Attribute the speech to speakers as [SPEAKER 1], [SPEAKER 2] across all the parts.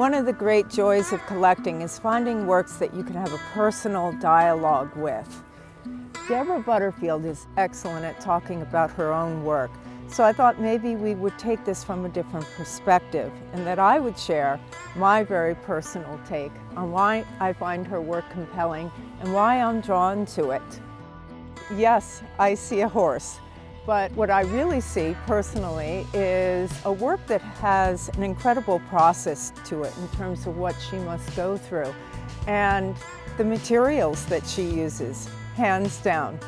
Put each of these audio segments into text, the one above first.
[SPEAKER 1] One of the great joys of collecting is finding works that you can have a personal dialogue with. Deborah Butterfield is excellent at talking about her own work, so I thought maybe we would take this from a different perspective and that I would share my very personal take on why I find her work compelling and why I'm drawn to it. Yes, I see a horse. But what I really see personally is a work that has an incredible process to it in terms of what she must go through and the materials that she uses, hands down.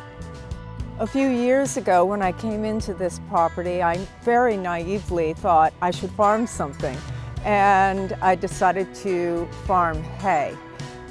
[SPEAKER 1] A few years ago when I came into this property, I very naively thought I should farm something, and I decided to farm hay.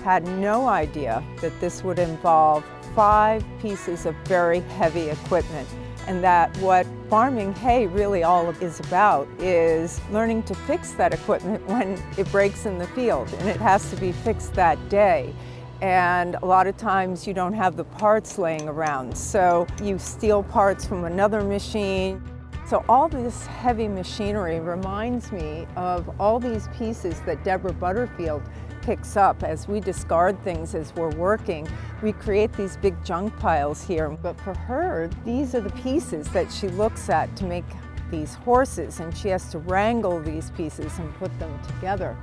[SPEAKER 1] Had no idea that this would involve 5 pieces of very heavy equipment, and that what farming hay really all is about is learning to fix that equipment when it breaks in the field, and it has to be fixed that day. And a lot of times you don't have the parts laying around, so you steal parts from another machine. So all this heavy machinery reminds me of all these pieces that Deborah Butterfield picks up as we discard things as we're working. We create these big junk piles here, but for her, these are the pieces that she looks at to make these horses, and she has to wrangle these pieces and put them together.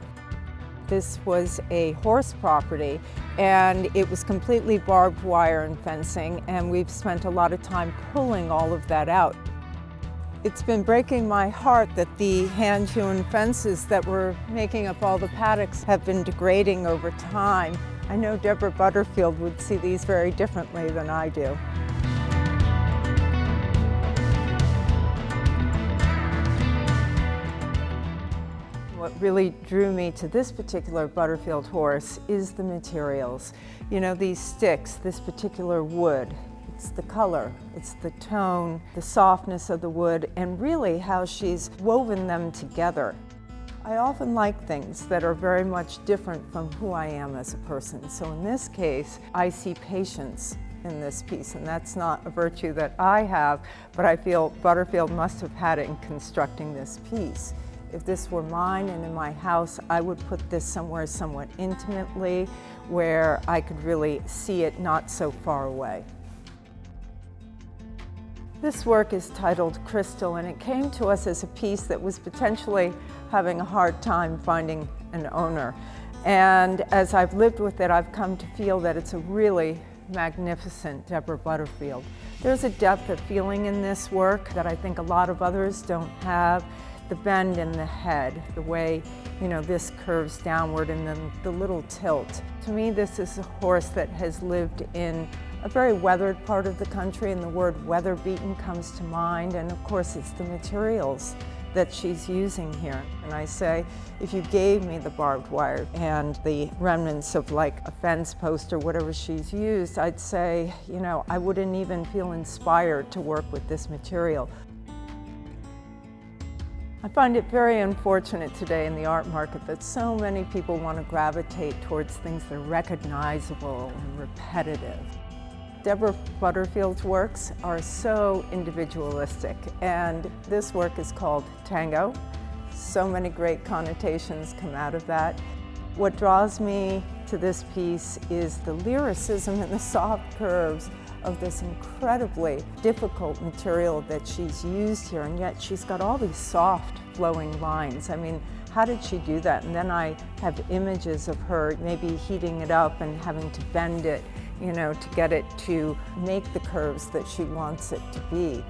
[SPEAKER 1] This was a horse property, and it was completely barbed wire and fencing, and we've spent a lot of time pulling all of that out. It's been breaking my heart that the hand-hewn fences that were making up all the paddocks have been degrading over time. I know Deborah Butterfield would see these very differently than I do. What really drew me to this particular Butterfield horse is the materials. You know, these sticks, this particular wood. It's the color, it's the tone, the softness of the wood, and really how she's woven them together. I often like things that are very much different from who I am as a person. So in this case, I see patience in this piece, and that's not a virtue that I have, but I feel Butterfield must have had it in constructing this piece. If this were mine and in my house, I would put this somewhere somewhat intimately where I could really see it not so far away. This work is titled Crystal, and it came to us as a piece that was potentially having a hard time finding an owner. And as I've lived with it, I've come to feel that it's a really magnificent Deborah Butterfield. There's a depth of feeling in this work that I think a lot of others don't have. The bend in the head, the way, you know, this curves downward, and then the little tilt. To me, this is a horse that has lived in a very weathered part of the country, and the word weather-beaten comes to mind, and of course it's the materials that she's using here. And I say, if you gave me the barbed wire and the remnants of like a fence post or whatever she's used, I'd say, you know, I wouldn't even feel inspired to work with this material. I find it very unfortunate today in the art market that so many people want to gravitate towards things that are recognizable and repetitive. Deborah Butterfield's works are so individualistic, and this work is called Tango. So many great connotations come out of that. What draws me to this piece is the lyricism and the soft curves of this incredibly difficult material that she's used here, and yet she's got all these soft flowing lines. I mean, how did she do that? And then I have images of her maybe heating it up and having to bend it, you know, to get it to make the curves that she wants it to be.